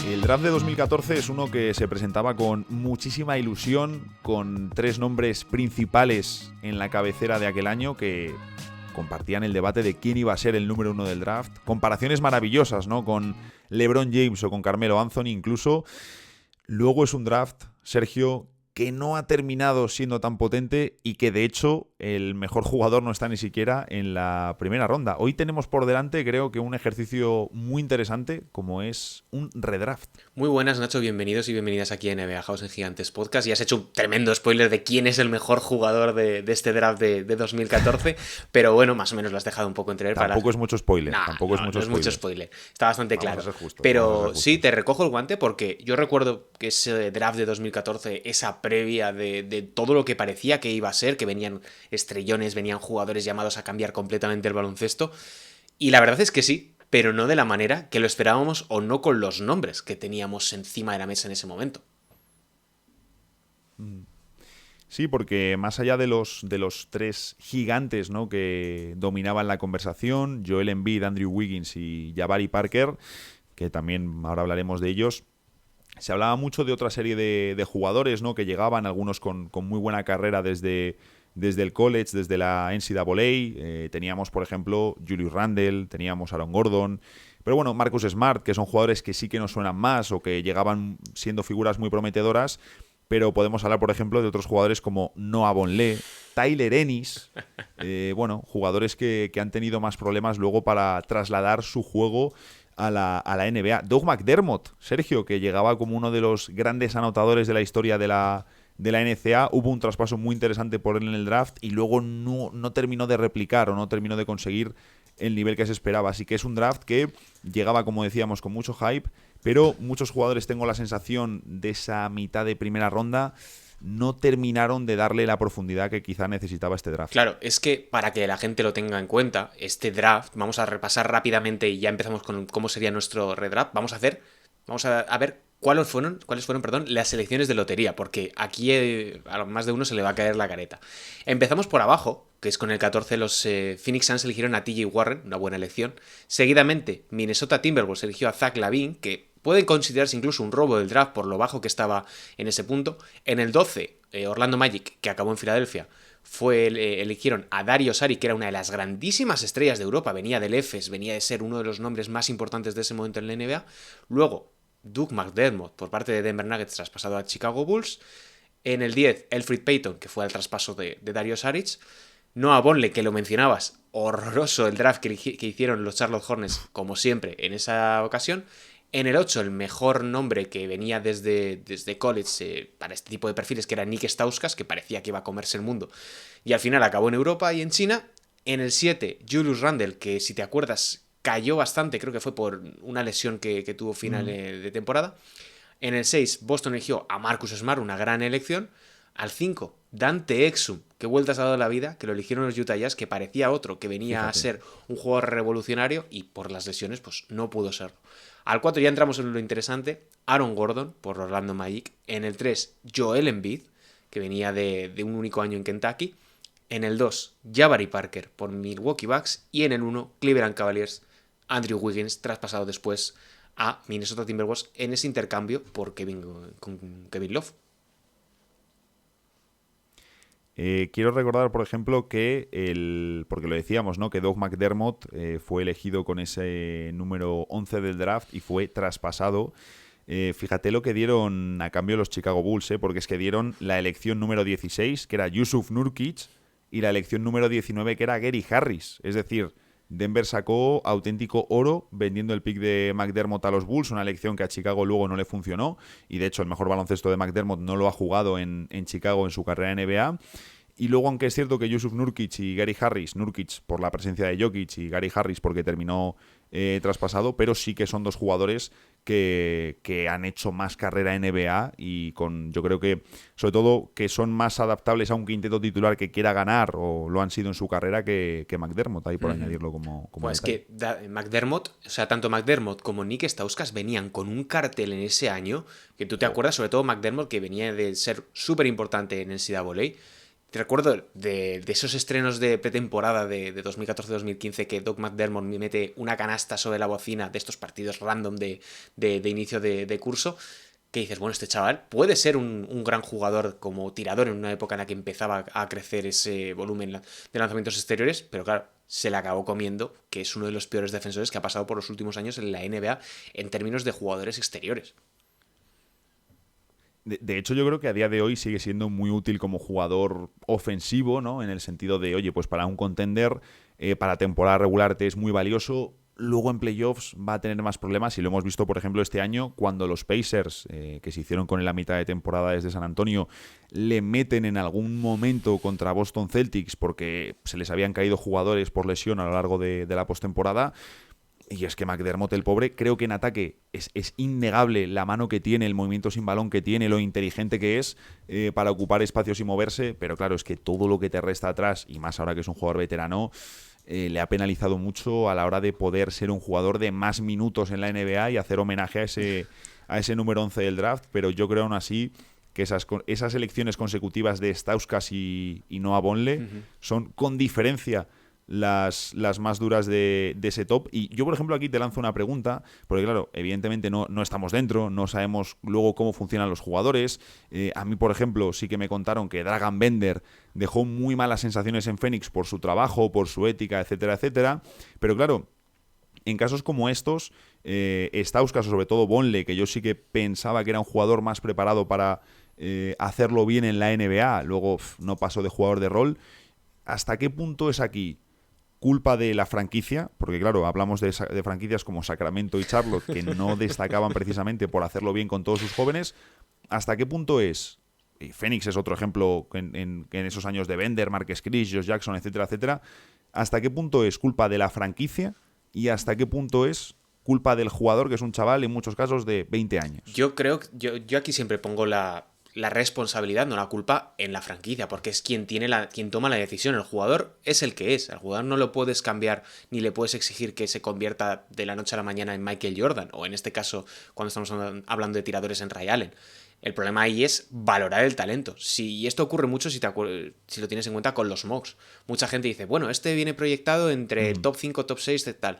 El draft de 2014 es uno que se presentaba con muchísima ilusión, con 3 nombres principales en la cabecera de aquel año que compartían el debate de quién iba a ser el número 1 del draft. Comparaciones maravillosas, ¿no? Con LeBron James o con Carmelo Anthony incluso. Luego es un draft, Sergio, que no ha terminado siendo tan potente y que de hecho el mejor jugador no está ni siquiera en la primera ronda. Hoy tenemos por delante, creo que un ejercicio muy interesante como es un redraft. Muy buenas, Nacho, bienvenidos y bienvenidas aquí a NBA House en Gigantes Podcast. Y has hecho un tremendo spoiler de quién es el mejor jugador de este draft de 2014, pero bueno, más o menos lo has dejado un poco entrever. Tampoco es mucho spoiler. No es mucho spoiler. Está bastante Vamos claro. a ser justos, Pero sí, te recojo el guante porque yo recuerdo que ese draft de 2014, esa previa de todo lo que parecía que iba a ser, que venían estrellones, venían jugadores llamados a cambiar completamente el baloncesto. Y la verdad es que sí, pero no de la manera que lo esperábamos o no con los nombres que teníamos encima de la mesa en ese momento. Sí, porque más allá de los 3 gigantes, ¿no?, que dominaban la conversación, Joel Embiid, Andrew Wiggins y Jabari Parker, que también ahora hablaremos de ellos, se hablaba mucho de otra serie de jugadores, ¿no?, que llegaban, algunos con muy buena carrera desde el college, desde la NCAA. Teníamos, por ejemplo, Julius Randle, teníamos Aaron Gordon, pero bueno, Marcus Smart, que son jugadores que sí que nos suenan más o que llegaban siendo figuras muy prometedoras, pero podemos hablar, por ejemplo, de otros jugadores como Noah Vonleh, Tyler Ennis, jugadores que han tenido más problemas luego para trasladar su juego a la NBA. Doug McDermott, Sergio, que llegaba como uno de los grandes anotadores de la historia de la NCAA. Hubo un traspaso muy interesante por él en el draft y luego no terminó de replicar o no terminó de conseguir el nivel que se esperaba. Así que es un draft que llegaba, como decíamos, con mucho hype, pero muchos jugadores, tengo la sensación, de esa mitad de primera ronda no terminaron de darle la profundidad que quizá necesitaba este draft. Claro, es que para que la gente lo tenga en cuenta, este draft, vamos a repasar rápidamente y ya empezamos con cómo sería nuestro redraft. Vamos a ver cuáles fueron, las selecciones de lotería, porque aquí a más de uno se le va a caer la careta. Empezamos por abajo, que es con el 14, los Phoenix Suns eligieron a TJ Warren, una buena elección. Seguidamente, Minnesota Timberwolves eligió a Zach LaVine, que puede considerarse incluso un robo del draft por lo bajo que estaba en ese punto. En el 12, Orlando Magic, que acabó en Filadelfia, eligieron a Dario Saric, que era una de las grandísimas estrellas de Europa, venía del EFES, venía de ser uno de los nombres más importantes de ese momento en la NBA. Luego, Doug McDermott, por parte de Denver Nuggets, traspasado a Chicago Bulls. En el 10, Elfrid Payton, que fue el traspaso de Dario Saric. Noah Vonleh, que lo mencionabas, horroroso el draft que hicieron los Charlotte Hornets, como siempre, en esa ocasión. En el 8, el mejor nombre que venía desde college para este tipo de perfiles, que era Nick Stauskas, que parecía que iba a comerse el mundo, y al final acabó en Europa y en China. En el 7, Julius Randle, que si te acuerdas cayó bastante, creo que fue por una lesión que tuvo final de temporada. En el 6, Boston eligió a Marcus Smart, una gran elección. Al 5, Dante Exum, que vueltas ha dado la vida, que lo eligieron los Utah Jazz, que parecía otro, que venía a ser un jugador revolucionario y por las lesiones pues no pudo serlo. Al 4 ya entramos en lo interesante, Aaron Gordon por Orlando Magic. En el 3, Joel Embiid, que venía de un único año en Kentucky. En el 2, Jabari Parker por Milwaukee Bucks. Y en el 1, Cleveland Cavaliers, Andrew Wiggins, traspasado después a Minnesota Timberwolves en ese intercambio con Kevin Love. Quiero recordar, por ejemplo, que porque lo decíamos, ¿no?, que Doug McDermott fue elegido con ese número 11 del draft y fue traspasado. Fíjate lo que dieron a cambio los Chicago Bulls, porque es que dieron la elección número 16, que era Jusuf Nurkic, y la elección número 19, que era Gary Harris. Es decir, Denver sacó auténtico oro vendiendo el pick de McDermott a los Bulls, una elección que a Chicago luego no le funcionó, y de hecho el mejor baloncesto de McDermott no lo ha jugado en Chicago en su carrera en NBA. Y luego, aunque es cierto que Jusuf Nurkic y Gary Harris, Nurkic por la presencia de Jokic y Gary Harris porque terminó traspasado, pero sí que son dos jugadores que han hecho más carrera en NBA y yo creo que, sobre todo, que son más adaptables a un quinteto titular que quiera ganar, o lo han sido en su carrera, que McDermott, ahí por añadirlo como pues detalle. que McDermott, o sea, tanto McDermott como Nick Stauskas venían con un cartel en ese año, que tú te acuerdas, sobre todo McDermott, que venía de ser súper importante en NCAA. Te recuerdo de esos estrenos de pretemporada de 2014-2015 que Doug McDermott me mete una canasta sobre la bocina de estos partidos random de inicio de curso, que dices, bueno, este chaval puede ser un gran jugador como tirador en una época en la que empezaba a crecer ese volumen de lanzamientos exteriores, pero claro, se le acabó comiendo, que es uno de los peores defensores que ha pasado por los últimos años en la NBA en términos de jugadores exteriores. De hecho, yo creo que a día de hoy sigue siendo muy útil como jugador ofensivo, ¿no? En el sentido de, oye, pues para un contender, para temporada regular te es muy valioso. Luego en playoffs va a tener más problemas y lo hemos visto, por ejemplo, este año cuando los Pacers, que se hicieron con él la mitad de temporada desde San Antonio, le meten en algún momento contra Boston Celtics porque se les habían caído jugadores por lesión a lo largo de la postemporada. Y es que McDermott, el pobre, creo que en ataque es innegable la mano que tiene, el movimiento sin balón que tiene, lo inteligente que es para ocupar espacios y moverse, pero claro, es que todo lo que te resta atrás, y más ahora que es un jugador veterano, le ha penalizado mucho a la hora de poder ser un jugador de más minutos en la NBA y hacer homenaje a ese número 11 del draft, pero yo creo aún así que esas elecciones consecutivas de Stauskas y Noah Vonleh son con diferencia las más duras de ese top. Y yo, por ejemplo, aquí te lanzo una pregunta, porque claro, evidentemente no estamos dentro, no sabemos luego cómo funcionan los jugadores. A mí, por ejemplo, sí que me contaron que Dragan Bender dejó muy malas sensaciones en Phoenix por su trabajo, por su ética, etcétera, etcétera. Pero claro, en casos como estos, Stauskas o sobre todo Vonleh, que yo sí que pensaba que era un jugador más preparado para hacerlo bien en la NBA, luego no pasó de jugador de rol. ¿Hasta qué punto es aquí culpa de la franquicia? Porque claro, hablamos de franquicias como Sacramento y Charlotte que no destacaban precisamente por hacerlo bien con todos sus jóvenes. ¿Hasta qué punto es? Y Phoenix es otro ejemplo en esos años de Bender, Marcus Chris, Josh Jackson, etcétera, etcétera. ¿Hasta qué punto es culpa de la franquicia y hasta qué punto es culpa del jugador, que es un chaval en muchos casos de 20 años? Yo creo que yo aquí siempre pongo la responsabilidad, no la culpa, en la franquicia, porque es quien toma la decisión. El jugador es el que es. Al jugador no lo puedes cambiar ni le puedes exigir que se convierta de la noche a la mañana en Michael Jordan, o en este caso, cuando estamos hablando de tiradores en Ray Allen. El problema ahí es valorar el talento. Y esto ocurre mucho si lo tienes en cuenta con los mocks. Mucha gente dice, bueno, este viene proyectado entre top 5, top 6, de tal.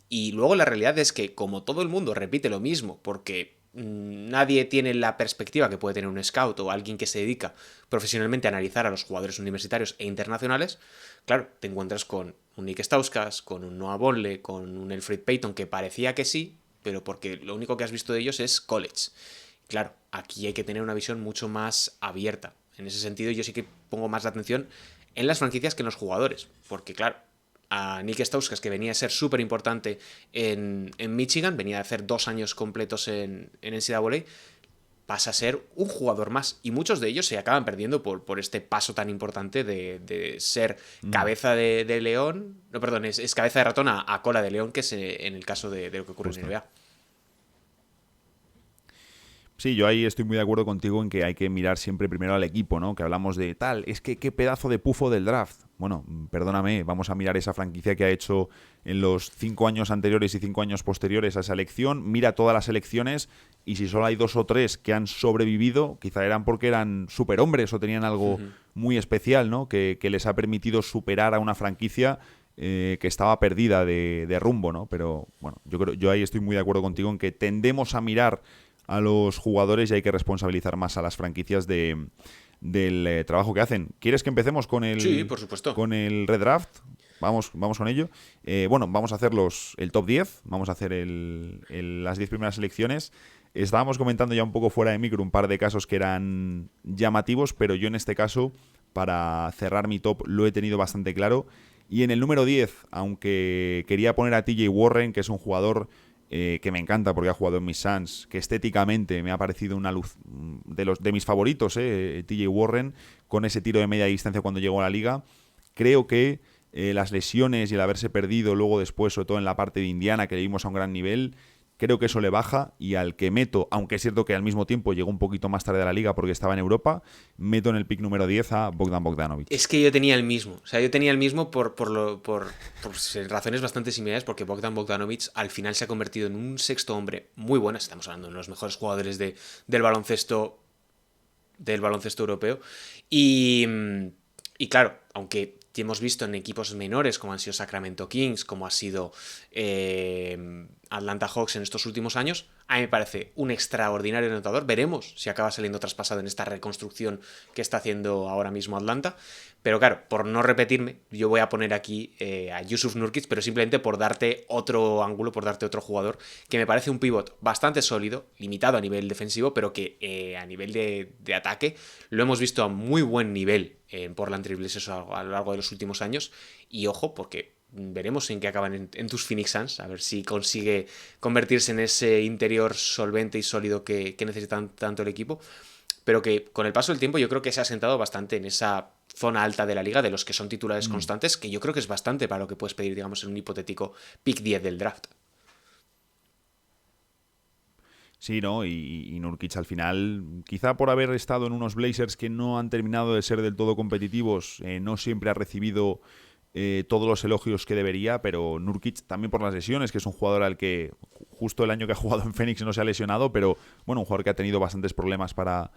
Y luego la realidad es que, como todo el mundo repite lo mismo, porque nadie tiene la perspectiva que puede tener un scout o alguien que se dedica profesionalmente a analizar a los jugadores universitarios e internacionales, claro, te encuentras con un Nick Stauskas, con un Noah Vonleh, con un Elfrid Payton, que parecía que sí, pero porque lo único que has visto de ellos es college. Claro, aquí hay que tener una visión mucho más abierta. En ese sentido, yo sí que pongo más la atención en las franquicias que en los jugadores, porque claro, a Nick Stauskas, que venía a ser súper importante en Michigan, venía a hacer 2 años completos en NCAA, pasa a ser un jugador más. Y muchos de ellos se acaban perdiendo por este paso tan importante de ser cabeza de león. No, perdón, es cabeza de ratón a cola de león, que es en el caso de lo que ocurre en NBA. Sí, yo ahí estoy muy de acuerdo contigo en que hay que mirar siempre primero al equipo, ¿no? Que hablamos de tal, es que qué pedazo de pufo del draft. Bueno, perdóname, vamos a mirar esa franquicia que ha hecho en los 5 años anteriores y 5 años posteriores a esa elección. Mira todas las elecciones y si solo hay 2 o 3 que han sobrevivido, quizá eran porque eran superhombres o tenían algo muy especial, ¿no? Que les ha permitido superar a una franquicia que estaba perdida de rumbo, ¿no? Pero bueno, yo ahí estoy muy de acuerdo contigo en que tendemos a mirar a los jugadores y hay que responsabilizar más a las franquicias del trabajo que hacen. ¿Quieres que empecemos con Sí, por supuesto. con el redraft? Vamos con ello. Bueno, vamos a hacer el top 10, vamos a hacer las 10 primeras selecciones. Estábamos comentando ya un poco fuera de micro un par de casos que eran llamativos, pero yo en este caso, para cerrar mi top, lo he tenido bastante claro. Y en el número 10, aunque quería poner a TJ Warren, que es un jugador que me encanta porque ha jugado en mis Suns, que estéticamente me ha parecido una luz de mis favoritos, TJ Warren, con ese tiro de media distancia cuando llegó a la liga. Creo que las lesiones y el haberse perdido luego después, sobre todo en la parte de Indiana, que le vimos a un gran nivel, creo que eso le baja y al que meto, aunque es cierto que al mismo tiempo llegó un poquito más tarde a la liga porque estaba en Europa, meto en el pick número 10 a Bogdan Bogdanovic. Es que yo tenía el mismo. O sea, yo tenía el mismo por razones bastante similares, porque Bogdan Bogdanovic al final se ha convertido en un sexto hombre muy bueno. Estamos hablando de uno de los mejores jugadores del baloncesto europeo. Y Y claro, aunque hemos visto en equipos menores como han sido Sacramento Kings, como ha sido Atlanta Hawks en estos últimos años, a mí me parece un extraordinario anotador. Veremos si acaba saliendo traspasado en esta reconstrucción que está haciendo ahora mismo Atlanta. Pero claro, por no repetirme, yo voy a poner aquí a Jusuf Nurkic, pero simplemente por darte otro ángulo, por darte otro jugador, que me parece un pivot bastante sólido, limitado a nivel defensivo, pero que a nivel de ataque lo hemos visto a muy buen nivel en Portland Trail Blazers a lo largo de los últimos años. Y ojo, porque veremos en qué acaban en tus Phoenix Suns, a ver si consigue convertirse en ese interior solvente y sólido que necesitan tanto el equipo, pero que con el paso del tiempo yo creo que se ha sentado bastante en esa zona alta de la liga, de los que son titulares constantes, que yo creo que es bastante para lo que puedes pedir, digamos, en un hipotético pick 10 del draft. Sí, ¿no? Y Nurkic al final, quizá por haber estado en unos Blazers que no han terminado de ser del todo competitivos, no siempre ha recibido todos los elogios que debería, pero Nurkic también por las lesiones, que es un jugador al que justo el año que ha jugado en Phoenix no se ha lesionado, pero bueno, un jugador que ha tenido bastantes problemas para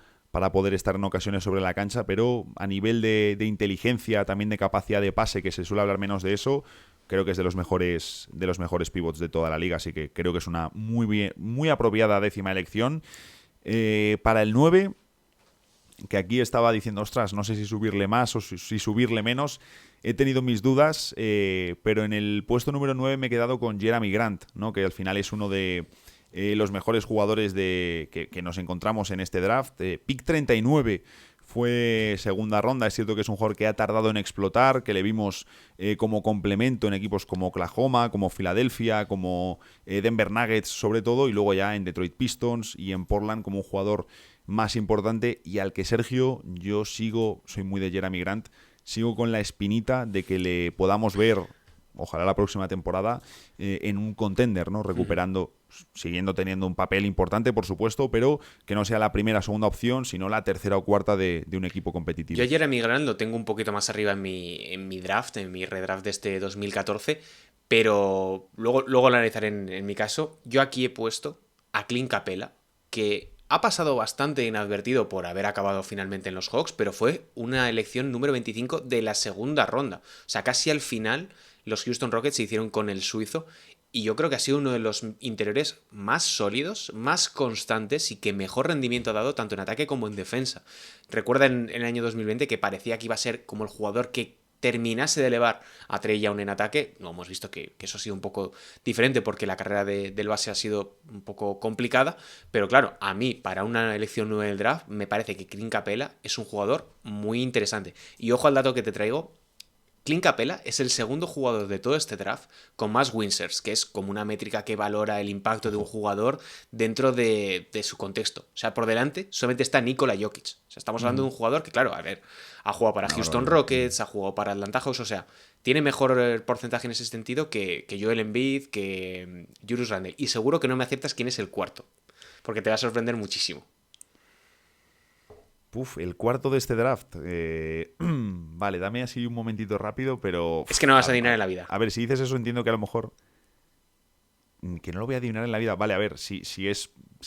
poder estar en ocasiones sobre la cancha, pero a nivel de inteligencia, también de capacidad de pase, que se suele hablar menos de eso, creo que es de los mejores pivots de toda la liga, así que creo que es una muy apropiada 10ª elección. Para el 9, que aquí estaba diciendo, ostras, no sé si subirle más o si subirle menos, he tenido mis dudas, pero en el puesto número 9 me he quedado con Jerami Grant, ¿no? Que al final es uno de los mejores jugadores que nos encontramos en este draft. Pick 39 fue segunda ronda. Es cierto que es un jugador que ha tardado en explotar, que le vimos como complemento en equipos como Oklahoma, como Filadelfia, como Denver Nuggets sobre todo, y luego ya en Detroit Pistons y en Portland como un jugador más importante, y al que Sergio, yo soy muy de Jerami Grant, sigo con la espinita de que le podamos ver, ojalá la próxima temporada, en un contender, ¿no? Recuperando, siguiendo teniendo un papel importante, por supuesto, pero que no sea la primera o segunda opción, sino la tercera o cuarta de un equipo competitivo. Yo a Jerami Grant lo tengo un poquito más arriba en mi draft, en mi redraft de este 2014, pero luego lo analizaré en mi caso. Yo aquí he puesto a Clint Capela, que ha pasado bastante inadvertido por haber acabado finalmente en los Hawks, pero fue una elección número 25 de la segunda ronda. O sea, casi al final los Houston Rockets se hicieron con el suizo, y yo creo que ha sido uno de los interiores más sólidos, más constantes y que mejor rendimiento ha dado tanto en ataque como en defensa. Recuerda en el año 2020 que parecía que iba a ser como el jugador que terminase de elevar a Trae Young en ataque. No, hemos visto que eso ha sido un poco diferente porque la carrera del base ha sido un poco complicada, pero claro, a mí para una elección 9 del draft me parece que Clint Capela es un jugador muy interesante. Y ojo al dato que te traigo. Clint Capela es el segundo jugador de todo este draft con más Winsers, que es como una métrica que valora el impacto de un jugador dentro de su contexto. O sea, por delante solamente está Nikola Jokic. O sea, estamos hablando de un jugador que, claro, a ver, ha jugado para Houston Rockets, ha jugado para Atlanta Hawks, o sea, tiene mejor porcentaje en ese sentido que Joel Embiid, que Julius Randle. Y seguro que no me aciertas quién es el cuarto, porque te va a sorprender muchísimo. El cuarto de este draft. Vale, dame así un momentito rápido, pero... Es que no vas a adivinar en la vida. A ver, si dices eso entiendo que a lo mejor... Que no lo voy a adivinar en la vida. Vale, a ver, si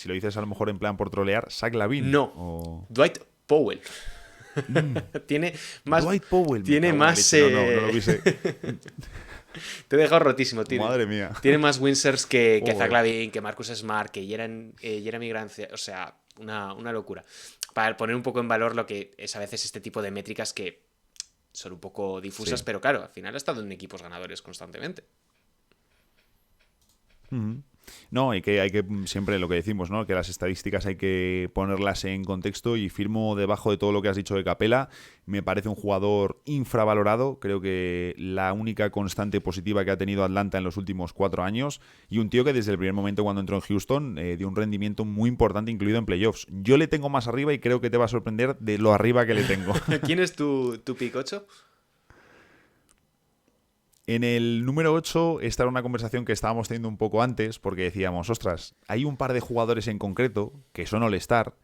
lo dices a lo mejor en plan por trolear, Zach LaVine. No, Dwight Powell. Tiene más... Dwight Powell. Tiene más... No lo hubiese... Te he dejado rotísimo, tío. Madre mía. Tiene más Winsers que Zach LaVine, que Marcus Smart, que Jerami Grant. O sea, una locura. Para poner un poco en valor lo que es a veces este tipo de métricas que son un poco difusas, sí. Pero claro, al final ha estado en equipos ganadores constantemente. No, hay que siempre lo que decimos, ¿no? Que las estadísticas hay que ponerlas en contexto, y firmo debajo de todo lo que has dicho de Capela. Me parece un jugador infravalorado. Creo que la única constante positiva que ha tenido Atlanta en los últimos 4 años, y un tío que desde el primer momento cuando entró en Houston dio un rendimiento muy importante, incluido en playoffs. Yo le tengo más arriba y creo que te va a sorprender de lo arriba que le tengo. ¿Quién es tu pick 8? En el número 8, esta era una conversación que estábamos teniendo un poco antes, porque decíamos, ostras, hay un par de jugadores en concreto que son All-Star,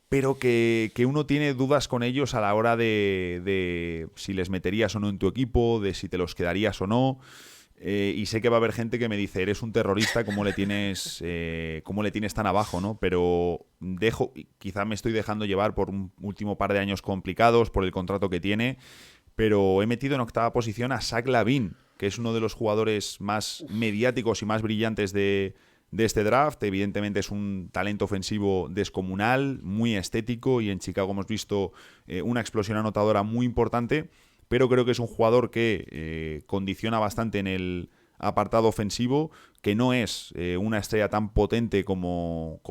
pero que uno tiene dudas con ellos a la hora de si les meterías o no en tu equipo, de si te los quedarías o no. Y sé que va a haber gente que me dice, eres un terrorista, cómo le tienes tan abajo, ¿no? Pero quizá me estoy dejando llevar por un último par de años complicados, por el contrato que tiene, pero he metido en octava posición a Zach LaVine, que es uno de los jugadores más mediáticos y más brillantes de este draft. Evidentemente es un talento ofensivo descomunal, muy estético, y en Chicago hemos visto una explosión anotadora muy importante, pero creo que es un jugador que condiciona bastante en el apartado ofensivo, que no es una estrella tan potente como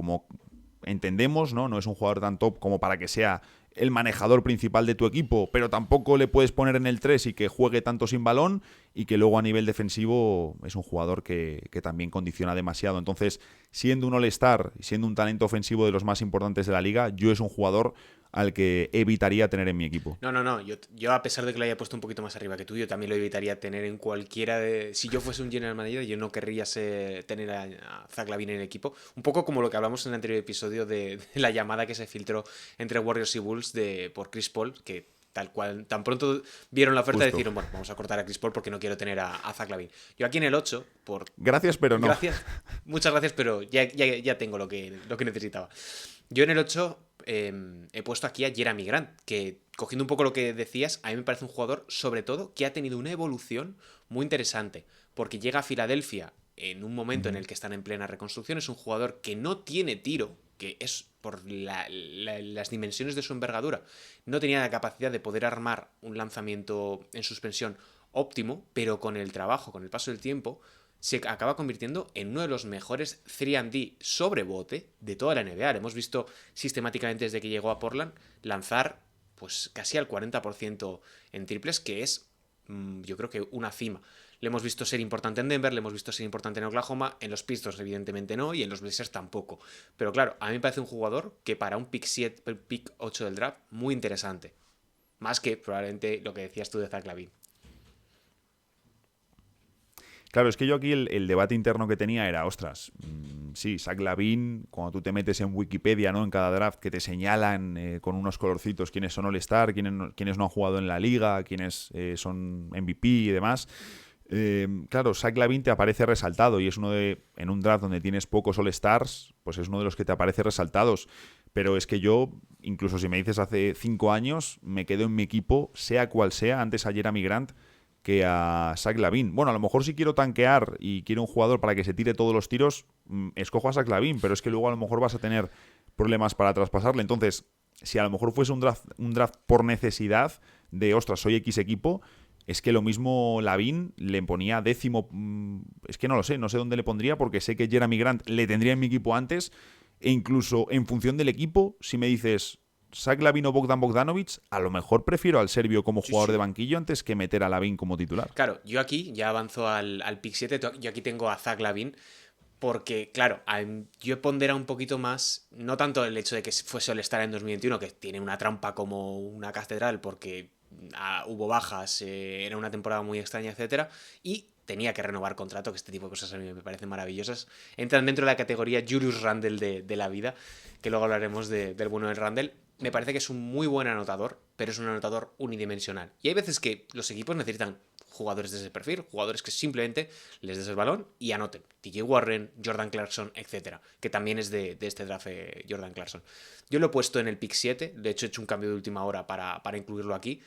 entendemos, ¿no? No es un jugador tan top como para que sea el manejador principal de tu equipo, pero tampoco le puedes poner en el 3 y que juegue tanto sin balón, y que luego a nivel defensivo es un jugador que también condiciona demasiado. Entonces, siendo un All-Star y siendo un talento ofensivo de los más importantes de la liga, yo es un jugador al que evitaría tener en mi equipo. No. Yo a pesar de que lo haya puesto un poquito más arriba que tú, yo también lo evitaría tener en cualquiera de... Si yo fuese un general manager, yo no querría tener a Zach LaVine en el equipo. Un poco como lo que hablamos en el anterior episodio de la llamada que se filtró entre Warriors y Bulls por Chris Paul, que tal cual, tan pronto vieron la oferta, Justo. decieron, bueno, vamos a cortar a Chris Paul porque no quiero tener a Zach LaVine. Yo aquí en el 8, Gracias, pero no. Gracias, muchas gracias, pero ya tengo lo que necesitaba. Yo en el 8 he puesto aquí a Jerami Grant, que cogiendo un poco lo que decías, a mí me parece un jugador, sobre todo, que ha tenido una evolución muy interesante, porque llega a Filadelfia en un momento en el que están en plena reconstrucción. Es un jugador que no tiene tiro, que es por las dimensiones de su envergadura, no tenía la capacidad de poder armar un lanzamiento en suspensión óptimo, pero con el trabajo, con el paso del tiempo, se acaba convirtiendo en uno de los mejores 3&D sobre bote de toda la NBA. Lo hemos visto sistemáticamente desde que llegó a Portland lanzar pues casi al 40% en triples, que es yo creo que una cima. Le hemos visto ser importante en Denver, le hemos visto ser importante en Oklahoma, en los Pistons evidentemente no, y en los Blazers tampoco. Pero claro, a mí me parece un jugador que para un pick 7, pick 8 del draft, muy interesante. Más que probablemente lo que decías tú de Zach LaVine. Claro, es que yo aquí el debate interno que tenía era, ostras, sí, Zach LaVine, cuando tú te metes en Wikipedia, ¿no? En cada draft, que te señalan con unos colorcitos quiénes son All-Star, quiénes no han jugado en la liga, quiénes son MVP y demás. Claro, Zach LaVine te aparece resaltado, y es en un draft donde tienes pocos All-Stars, pues es uno de los que te aparece resaltados. Pero es que yo, incluso si me dices hace 5 años, me quedo en mi equipo, sea cual sea, antes a Jerami Grant que a Zach LaVine. Bueno, a lo mejor si quiero tanquear y quiero un jugador para que se tire todos los tiros, escojo a Zach LaVine, pero es que luego a lo mejor vas a tener problemas para traspasarle. Entonces, si a lo mejor fuese un draft por necesidad de, ostras, soy X equipo, es que lo mismo LaVine le ponía 10º, es que no lo sé, no sé dónde le pondría, porque sé que Jerami Grant le tendría en mi equipo antes, e incluso en función del equipo, si me dices Zach LaVine o Bogdan Bogdanovic, a lo mejor prefiero al serbio como jugador de banquillo antes que meter a LaVine como titular. Claro, yo aquí ya avanzo al pick 7, yo aquí tengo a Zach LaVine, porque, claro, yo he ponderado un poquito más, no tanto el hecho de que fuese All-Star en 2021, que tiene una trampa como una catedral, porque hubo bajas, era una temporada muy extraña, etcétera, y tenía que renovar contrato, que este tipo de cosas a mí me parecen maravillosas. Entran dentro de la categoría Julius Randle de la vida, que luego hablaremos del bueno de Randle. Me parece que es un muy buen anotador, pero es un anotador unidimensional. Y hay veces que los equipos necesitan jugadores de ese perfil, jugadores que simplemente les des el balón y anoten. TJ Warren, Jordan Clarkson, etcétera, que también es de este draft Jordan Clarkson. Yo lo he puesto en el pick 7, de hecho he hecho un cambio de última hora para incluirlo aquí,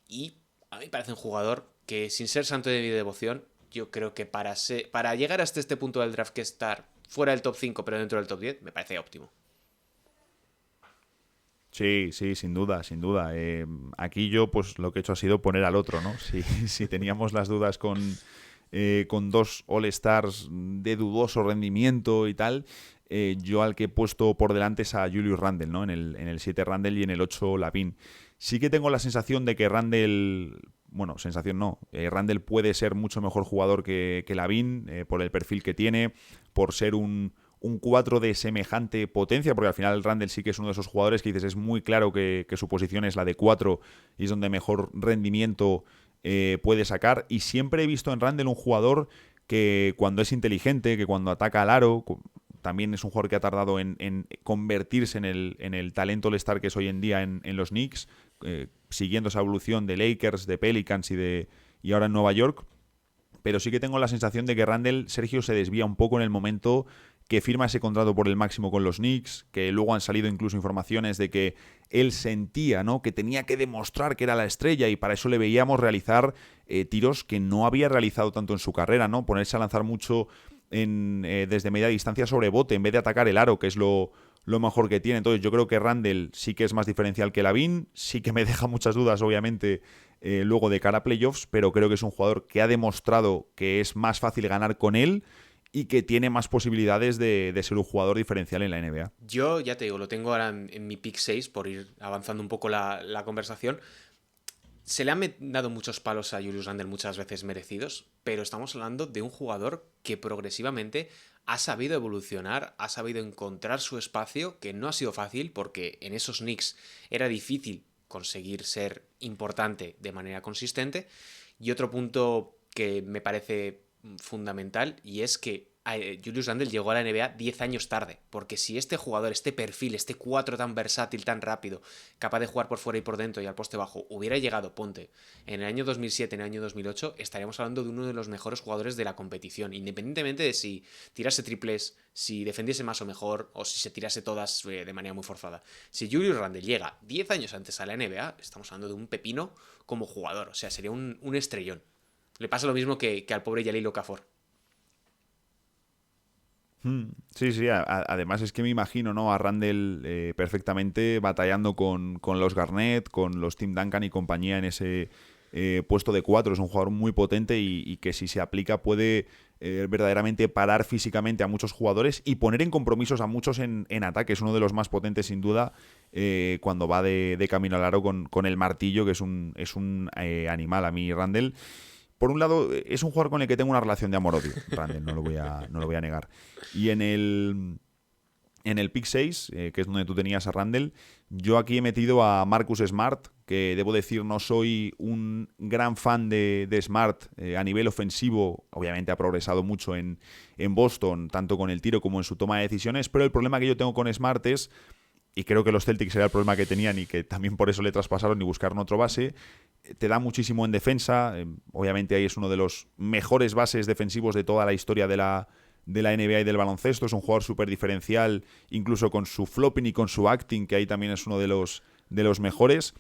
y a mí me parece un jugador que, sin ser santo de mi devoción, yo creo que para llegar hasta este punto del draft, que estar fuera del top 5 pero dentro del top 10, me parece óptimo. Sí, sí, sin duda, sin duda. Aquí yo pues lo que he hecho ha sido poner al otro, ¿no? Si teníamos las dudas con dos All-Stars de dudoso rendimiento y tal, yo al que he puesto por delante es a Julius Randle, ¿no? En el 7 Randle y en el 8 LaVine. Sí que tengo la sensación de que Randle... Bueno, sensación no. Randle puede ser mucho mejor jugador que LaVine, por el perfil que tiene, por ser un 4 de semejante potencia, porque al final Randle sí que es uno de esos jugadores que dices, es muy claro que su posición es la de 4 y es donde mejor rendimiento puede sacar. Y siempre he visto en Randle un jugador que cuando es inteligente, que cuando ataca al aro, también es un jugador que ha tardado en convertirse en el talento All-Star que es hoy en día en los Knicks, siguiendo esa evolución de Lakers, de Pelicans y ahora en Nueva York. pero sí que tengo la sensación de que Randle, Sergio, se desvía un poco en el momento que firma ese contrato por el máximo con los Knicks, que luego han salido incluso informaciones de que él sentía, ¿no?, que tenía que demostrar que era la estrella y para eso le veíamos realizar tiros que no había realizado tanto en su carrera, ¿no? Ponerse a lanzar mucho desde media distancia sobre bote en vez de atacar el aro, que es lo mejor que tiene. Entonces yo creo que Randle sí que es más diferencial que Lavin, sí que me deja muchas dudas, obviamente, luego de cara a playoffs, pero creo que es un jugador que ha demostrado que es más fácil ganar con él y que tiene más posibilidades de ser un jugador diferencial en la NBA. Yo, ya te digo, lo tengo ahora en mi pick 6 por ir avanzando un poco la conversación. Se le han dado muchos palos a Julius Randle, muchas veces merecidos, pero estamos hablando de un jugador que progresivamente ha sabido evolucionar, ha sabido encontrar su espacio, que no ha sido fácil porque en esos Knicks era difícil conseguir ser importante de manera consistente. Y otro punto que me parece fundamental, y es que Julius Randle llegó a la NBA 10 años tarde, porque si este jugador, este perfil, este 4 tan versátil, tan rápido, capaz de jugar por fuera y por dentro y al poste bajo, hubiera llegado, ponte, en el año 2007, en el año 2008, estaríamos hablando de uno de los mejores jugadores de la competición, independientemente de si tirase triples, si defendiese más o mejor, o si se tirase todas de manera muy forzada. Si Julius Randle llega 10 años antes a la NBA, estamos hablando de un pepino como jugador, o sea, sería un estrellón. Le pasa lo mismo que al pobre Jahlil Okafor. Sí, sí, además es que me imagino, ¿no?, a Randle perfectamente batallando con los Garnett, con los Tim Duncan y compañía en ese puesto de 4. Es un jugador muy potente y que si se aplica puede verdaderamente parar físicamente a muchos jugadores y poner en compromisos a muchos en ataque. Es uno de los más potentes sin duda cuando va de camino al aro con el martillo, que es un animal a mí Randle. Por un lado, es un jugador con el que tengo una relación de amor-odio, Randle, no lo voy a negar. Y en el pick 6, que es donde tú tenías a Randle, yo aquí he metido a Marcus Smart, que debo decir no soy un gran fan de Smart a nivel ofensivo. Obviamente ha progresado mucho en Boston, tanto con el tiro como en su toma de decisiones, pero el problema que yo tengo con Smart es, y creo que los Celtics era el problema que tenían y que también por eso le traspasaron y buscaron otro base, te da muchísimo en defensa. Obviamente ahí es uno de los mejores bases defensivos de toda la historia de la NBA y del baloncesto. Es un jugador súper diferencial, incluso con su flopping y con su acting, que ahí también es uno de los mejores.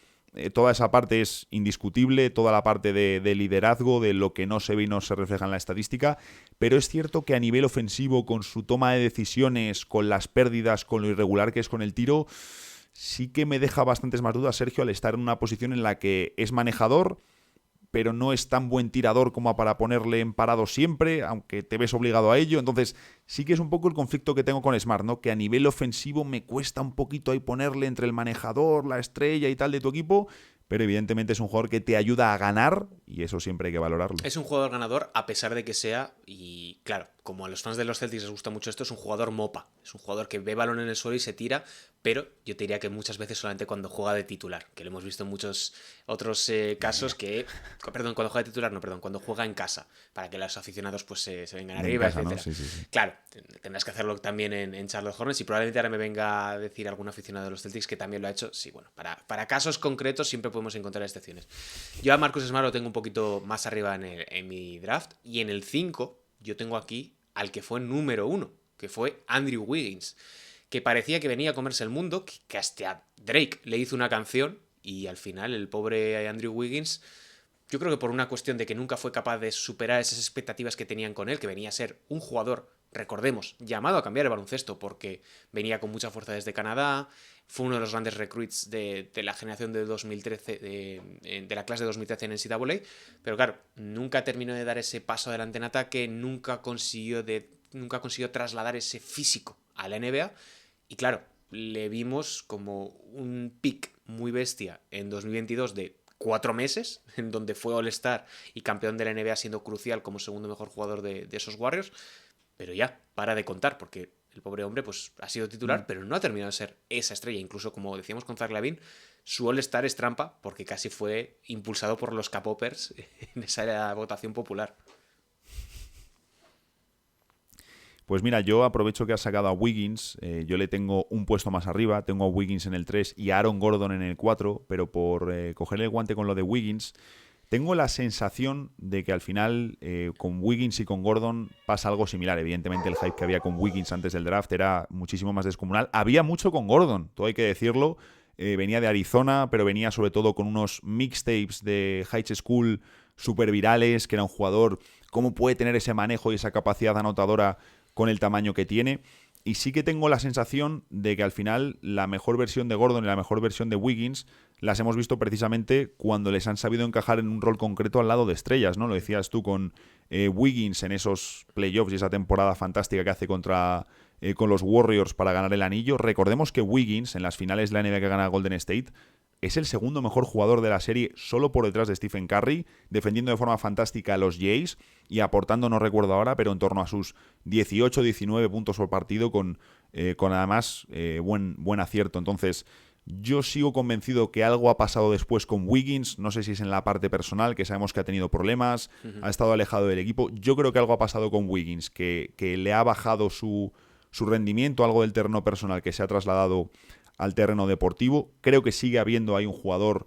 Toda esa parte es indiscutible, toda la parte de liderazgo, de lo que no se ve y no se refleja en la estadística, pero es cierto que a nivel ofensivo, con su toma de decisiones, con las pérdidas, con lo irregular que es con el tiro, sí que me deja bastantes más dudas, Sergio, al estar en una posición en la que es manejador, pero no es tan buen tirador como para ponerle en parado siempre, aunque te ves obligado a ello. Entonces, sí que es un poco el conflicto que tengo con Smart, ¿no? Que a nivel ofensivo me cuesta un poquito ahí ponerle entre el manejador, la estrella y tal de tu equipo, pero evidentemente es un jugador que te ayuda a ganar y eso siempre hay que valorarlo. Es un jugador ganador a pesar de que sea, y claro, como a los fans de los Celtics les gusta mucho esto, es un jugador mopa. Es un jugador que ve balón en el suelo y se tira, pero yo te diría que muchas veces solamente cuando juega de titular, que lo hemos visto en muchos otros casos que... Perdón, cuando juega de titular, no, perdón, cuando juega en casa, para que los aficionados pues se vengan arriba, casa, etcétera. ¿no? Sí, sí, sí. Claro, tendrás que hacerlo también en Charlotte Hornets y probablemente ahora me venga a decir algún aficionado de los Celtics que también lo ha hecho. Sí, bueno, para casos concretos siempre podemos encontrar excepciones. Yo a Marcus Smart lo tengo un poquito más arriba en mi draft y en el 5 yo tengo aquí al que fue número 1, que fue Andrew Wiggins, que parecía que venía a comerse el mundo, que hasta Drake le hizo una canción y al final el pobre Andrew Wiggins, yo creo que por una cuestión de que nunca fue capaz de superar esas expectativas que tenían con él, que venía a ser un jugador, recordemos, llamado a cambiar el baloncesto porque venía con mucha fuerza desde Canadá, fue uno de los grandes recruits de la generación de 2013, de la clase de 2013 en NCAA, pero claro, nunca terminó de dar ese paso adelante en ataque, nunca consiguió trasladar ese físico a la NBA, y claro, le vimos como un pick muy bestia en 2022 de 4 meses, en donde fue All-Star y campeón de la NBA siendo crucial como segundo mejor jugador de esos Warriors, pero ya, para de contar, porque el pobre hombre pues ha sido titular, pero no ha terminado de ser esa estrella. Incluso, como decíamos con Zach LaVine, su All-Star es trampa, porque casi fue impulsado por los K-Poppers en esa votación popular. Pues mira, yo aprovecho que has sacado a Wiggins, yo le tengo un puesto más arriba, tengo a Wiggins en el 3 y a Aaron Gordon en el 4, pero por cogerle el guante con lo de Wiggins, Tengo la sensación de que al final con Wiggins y con Gordon pasa algo similar. Evidentemente el hype que había con Wiggins antes del draft era muchísimo más descomunal. Había mucho con Gordon, todo hay que decirlo. Venía de Arizona, pero venía sobre todo con unos mixtapes de high school súper virales, que era un jugador, cómo puede tener ese manejo y esa capacidad anotadora con el tamaño que tiene. Y sí que tengo la sensación de que al final la mejor versión de Gordon y la mejor versión de Wiggins las hemos visto precisamente cuando les han sabido encajar en un rol concreto al lado de estrellas, ¿no? Lo decías tú con Wiggins en esos playoffs y esa temporada fantástica que hace con los Warriors para ganar el anillo. Recordemos que Wiggins en las finales de la NBA que gana Golden State es el segundo mejor jugador de la serie solo por detrás de Stephen Curry, defendiendo de forma fantástica a los Jays y aportando, no recuerdo ahora, pero en torno a sus 18-19 puntos por partido con además buen acierto. Entonces, yo sigo convencido que algo ha pasado después con Wiggins. No sé si es en la parte personal, que sabemos que ha tenido problemas, ha estado alejado del equipo. Yo creo que algo ha pasado con Wiggins, que le ha bajado su rendimiento, algo del terreno personal que se ha trasladado al terreno deportivo. Creo que sigue habiendo ahí un jugador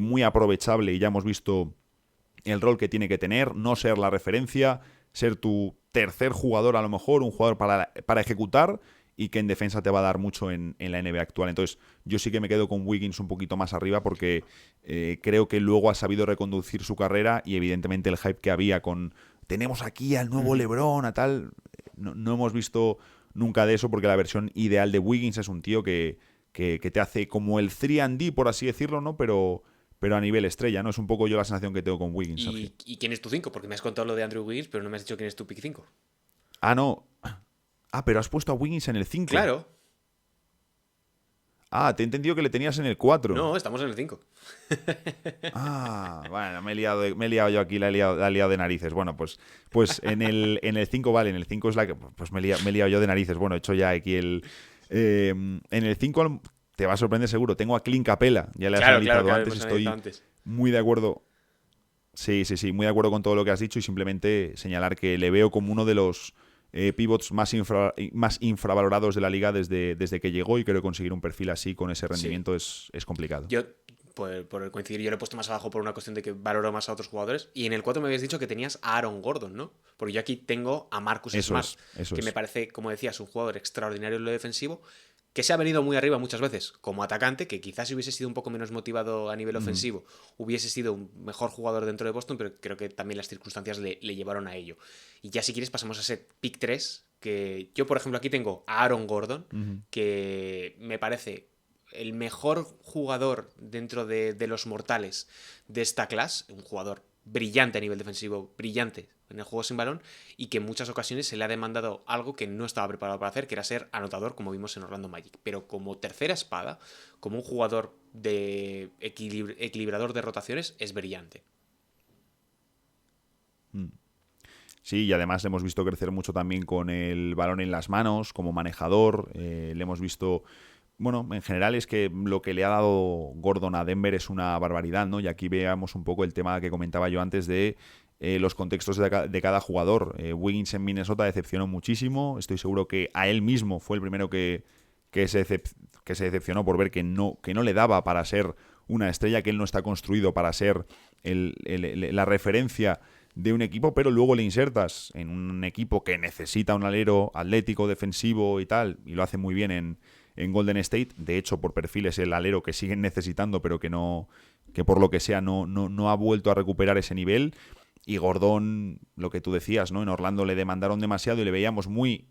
muy aprovechable y ya hemos visto el rol que tiene que tener, no ser la referencia, ser tu tercer jugador a lo mejor, un jugador para ejecutar y que en defensa te va a dar mucho en la NBA actual. Entonces yo sí que me quedo con Wiggins un poquito más arriba porque creo que luego ha sabido reconducir su carrera y evidentemente el hype que había con tenemos aquí al nuevo LeBron, a tal, no hemos visto nunca de eso porque la versión ideal de Wiggins es un tío que te hace como el 3&D, por así decirlo, ¿no? Pero a nivel estrella, ¿no? Es un poco yo la sensación que tengo con Wiggins, Sergio. ¿Y quién es tu 5? Porque me has contado lo de Andrew Wiggins, pero no me has dicho quién es tu pick 5. Ah, no. Ah, pero has puesto a Wiggins en el 5. Claro. Ah, te he entendido que le tenías en el 4. No, estamos en el 5. Ah, bueno, me he liado yo aquí, la he liado de narices. Bueno, pues en el 5, vale, en el 5 es la que... Pues me he liado yo de narices. Bueno, he hecho ya aquí el... en el 5 te va a sorprender seguro. Tengo a Clint Capela, ya le has analizado antes, estoy muy de acuerdo. Sí, muy de acuerdo con todo lo que has dicho y simplemente señalar que le veo como uno de los pivots más infravalorados de la liga desde que llegó y creo que conseguir un perfil así con ese rendimiento es complicado. Yo, por coincidir, yo lo he puesto más abajo por una cuestión de que valoro más a otros jugadores. Y en el 4 me habías dicho que tenías a Aaron Gordon, ¿no? Porque yo aquí tengo a Marcus Smart, que me parece, como decías, un jugador extraordinario en lo defensivo, que se ha venido muy arriba muchas veces como atacante, que quizás si hubiese sido un poco menos motivado a nivel ofensivo, hubiese sido un mejor jugador dentro de Boston, pero creo que también las circunstancias le llevaron a ello. Y ya si quieres pasamos a ese pick 3, que yo por ejemplo aquí tengo a Aaron Gordon, que me parece el mejor jugador dentro de los mortales de esta clase, un jugador brillante a nivel defensivo, brillante en el juego sin balón y que en muchas ocasiones se le ha demandado algo que no estaba preparado para hacer, que era ser anotador, como vimos en Orlando Magic. Pero como tercera espada, como un jugador de equilibrador de rotaciones, es brillante. Sí, y además le hemos visto crecer mucho también con el balón en las manos, como manejador. Le hemos visto... Bueno, en general es que lo que le ha dado Gordon a Denver es una barbaridad, ¿no? Y aquí veamos un poco el tema que comentaba yo antes de los contextos de cada jugador. Wiggins en Minnesota decepcionó muchísimo. Estoy seguro que a él mismo fue el primero que se decepcionó por ver que no le daba para ser una estrella, que él no está construido para ser la referencia de un equipo, pero luego le insertas en un equipo que necesita un alero atlético, defensivo y tal, y lo hace muy bien en Golden State. De hecho, por perfil es el alero que siguen necesitando, pero que por lo que sea no ha vuelto a recuperar ese nivel. Y Gordon, lo que tú decías, ¿no? En Orlando le demandaron demasiado y le veíamos muy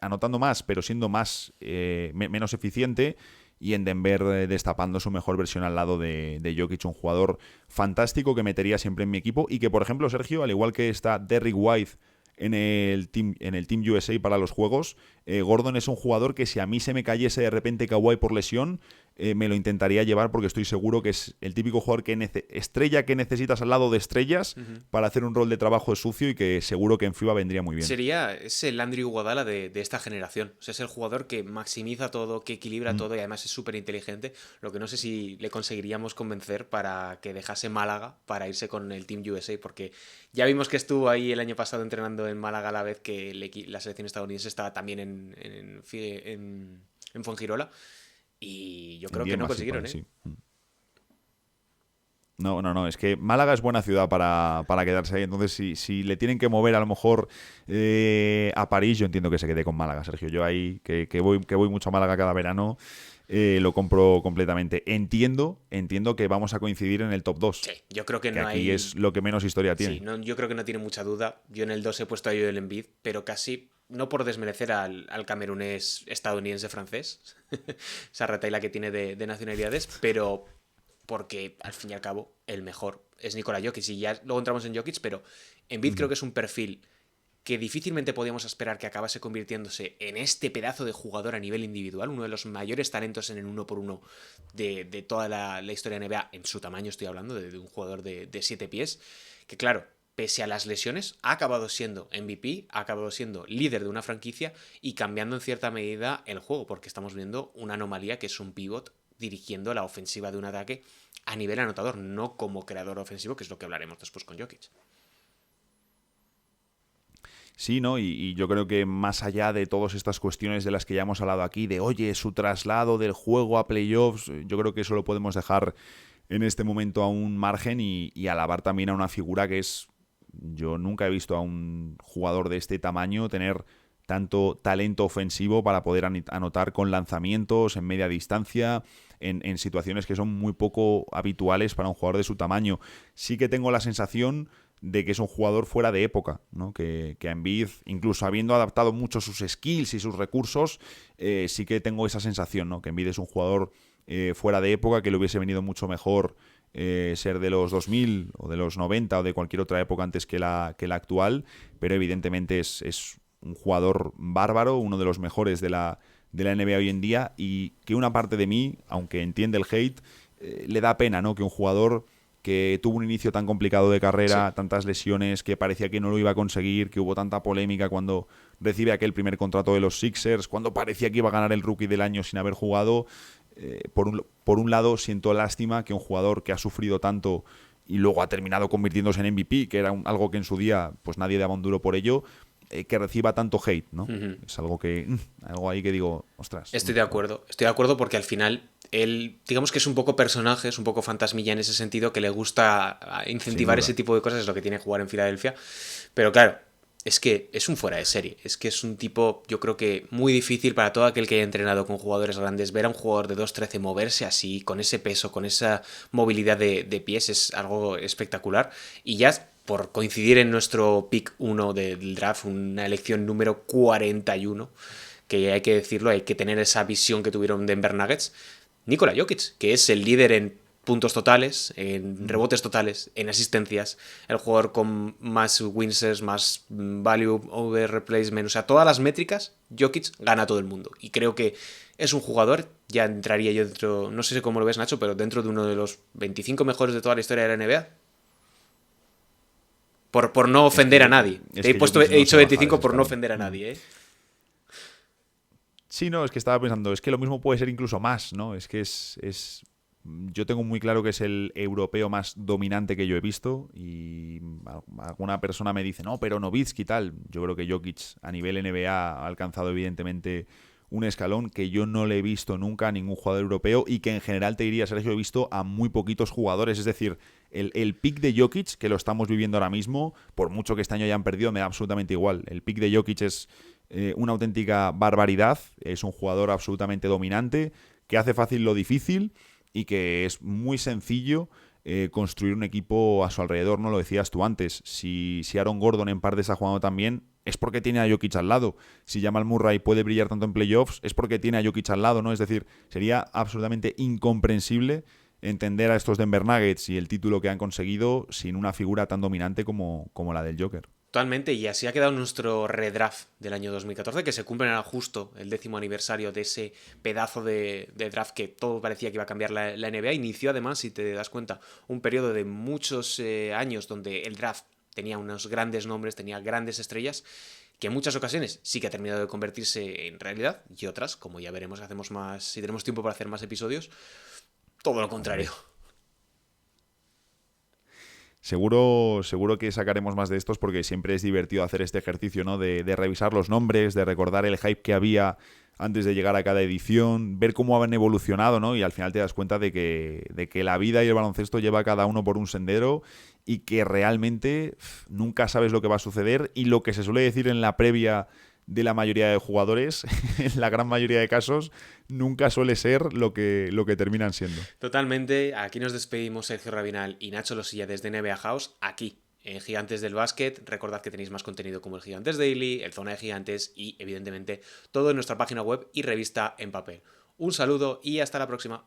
anotando más, pero siendo menos eficiente. Y en Denver destapando su mejor versión al lado de Jokic, un jugador fantástico que metería siempre en mi equipo. Y que, por ejemplo, Sergio, al igual que está Derrick White en el Team USA para los juegos, Gordon es un jugador que si a mí se me cayese de repente Kawhi por lesión, me lo intentaría llevar porque estoy seguro que es el típico jugador estrella que necesitas al lado de estrellas para hacer un rol de trabajo sucio y que seguro que en FIBA vendría muy bien. Es el Andrew Iguodala de esta generación. O sea, es el jugador que maximiza todo, que equilibra todo y además es súper inteligente. Lo que no sé si le conseguiríamos convencer para que dejase Málaga para irse con el Team USA, porque ya vimos que estuvo ahí el año pasado entrenando en Málaga a la vez que la selección estadounidense estaba también en Fuengirola. Y yo creo que no consiguieron, ¿eh? Sí. No, es que Málaga es buena ciudad para quedarse ahí. Entonces, si le tienen que mover a lo mejor a París, yo entiendo que se quede con Málaga, Sergio. Yo ahí, que voy mucho a Málaga cada verano, lo compro completamente. Entiendo que vamos a coincidir en el top dos, Sí, yo creo que que no aquí hay... es lo que menos historia Sí, tiene. no, yo creo que no tiene mucha duda. Yo en el 2 he puesto a Joel Embiid, pero casi no por desmerecer al camerunés estadounidense francés, esa retaila que tiene de nacionalidades, pero porque al fin y al cabo el mejor es Nikola Jokic. Y ya luego entramos en Jokic, pero Embiid creo Ujú. que es un perfil que difícilmente podíamos esperar que acabase convirtiéndose en este pedazo de jugador a nivel individual, uno de los mayores talentos en el uno por uno de toda la historia de NBA, en su tamaño estoy hablando, de un jugador de 7 pies, que claro, pese a las lesiones, ha acabado siendo MVP, ha acabado siendo líder de una franquicia y cambiando en cierta medida el juego, porque estamos viendo una anomalía que es un pivot dirigiendo la ofensiva de un ataque a nivel anotador, no como creador ofensivo, que es lo que hablaremos después con Jokic. Sí, ¿no? Y yo creo que más allá de todas estas cuestiones de las que ya hemos hablado aquí, de oye, su traslado del juego a playoffs, yo creo que eso lo podemos dejar en este momento a un margen y alabar también a una figura que es, yo nunca he visto a un jugador de este tamaño tener tanto talento ofensivo para poder anotar con lanzamientos en media distancia, en situaciones que son muy poco habituales para un jugador de su tamaño. Sí que tengo la sensación de que es un jugador fuera de época, ¿no? Que a Embiid, incluso habiendo adaptado mucho sus skills y sus recursos, sí que tengo esa sensación, ¿no? Que Embiid es un jugador fuera de época, que le hubiese venido mucho mejor ser de los 2000 o de los 90 o de cualquier otra época antes que la actual, pero evidentemente es un jugador bárbaro, uno de los mejores de la NBA hoy en día, y que una parte de mí, aunque entiende el hate, le da pena, ¿no? Que un jugador que tuvo un inicio tan complicado de Sí. carrera, tantas lesiones, que parecía que no lo iba a conseguir, que hubo tanta polémica cuando recibe aquel primer contrato de los Sixers, cuando parecía que iba a ganar el Rookie del año sin haber jugado. Por un lado, siento lástima que un jugador que ha sufrido tanto y luego ha terminado convirtiéndose en MVP, que era algo que en su día pues nadie daba un duro por ello, que reciba tanto hate, ¿no? Ujú. Es algo que algo ahí que digo, ostras. Estoy de acuerdo porque al final él, digamos que es un poco personaje, es un poco fantasmilla en ese sentido, que le gusta Sin incentivar ese duda. tipo de cosas, es lo que tiene jugar en Filadelfia. Pero claro, es que es un fuera de serie, es que es un tipo, yo creo que muy difícil para todo aquel que haya entrenado con jugadores grandes, ver a un jugador de 2'13 moverse así, con ese peso, con esa movilidad de pies, es algo espectacular. Y ya por coincidir en nuestro pick 1 del draft, una elección número 41, que hay que decirlo, hay que tener esa visión que tuvieron Denver Nuggets. Nikola Jokic, que es el líder en puntos totales, en Mm. rebotes totales, en asistencias, el jugador con más wins, más value over replacement, o sea, todas las métricas, Jokic gana a todo el mundo. Y creo que es un jugador, ya entraría yo dentro, no sé cómo lo ves Nacho, pero dentro de uno de los 25 mejores de toda la historia de la NBA. Por no Es ofender a que, nadie. es que He Jokic no dicho se baja de 25 ese por no escalón. ofender a nadie, ¿eh? Sí, no, es que estaba pensando, es que lo mismo puede ser incluso más, ¿no? Es que yo tengo muy claro que es el europeo más dominante que yo he visto y alguna persona me dice, no, pero Nowitzki y tal. Yo creo que Jokic a nivel NBA ha alcanzado evidentemente un escalón que yo no le he visto nunca a ningún jugador europeo y que en general te diría, Sergio, he visto a muy poquitos jugadores. Es decir, el pick de Jokic, que lo estamos viviendo ahora mismo, por mucho que este año hayan perdido, me da absolutamente igual. El pick de Jokic es una auténtica barbaridad. Es un jugador absolutamente dominante, que hace fácil lo difícil y que es muy sencillo construir un equipo a su alrededor, ¿no? Lo decías tú antes. Si Aaron Gordon en parte está jugando tan bien, es porque tiene a Jokic al lado. Si Jamal Murray puede brillar tanto en playoffs, es porque tiene a Jokic al lado, ¿no? Es decir, sería absolutamente incomprensible entender a estos Denver Nuggets y el título que han conseguido sin una figura tan dominante como la del Joker. Totalmente, y así ha quedado nuestro redraft del año 2014, que se cumple ahora justo el 10º aniversario de ese pedazo de draft que todo parecía que iba a cambiar la NBA. Inició además, si te das cuenta, un periodo de muchos años donde el draft tenía unos grandes nombres, tenía grandes estrellas, que en muchas ocasiones sí que ha terminado de convertirse en realidad, y otras, como ya veremos, hacemos más, si tenemos tiempo para hacer más episodios, todo lo contrario. Hombre, Seguro que sacaremos más de estos porque siempre es divertido hacer este ejercicio, ¿no? De revisar los nombres, de recordar el hype que había antes de llegar a cada edición, ver cómo han evolucionado, ¿no? Y al final te das cuenta de que la vida y el baloncesto lleva a cada uno por un sendero y que realmente nunca sabes lo que va a suceder, y lo que se suele decir en la previa de la mayoría de jugadores, en la gran mayoría de casos, nunca suele ser lo que terminan siendo. Totalmente, aquí nos despedimos Sergio Rabinal y Nacho Losilla desde NBA House, aquí en Gigantes del Básquet. Recordad que tenéis más contenido como el Gigantes Daily, el Zona de Gigantes y evidentemente todo en nuestra página web y revista en papel. Un saludo y hasta la próxima.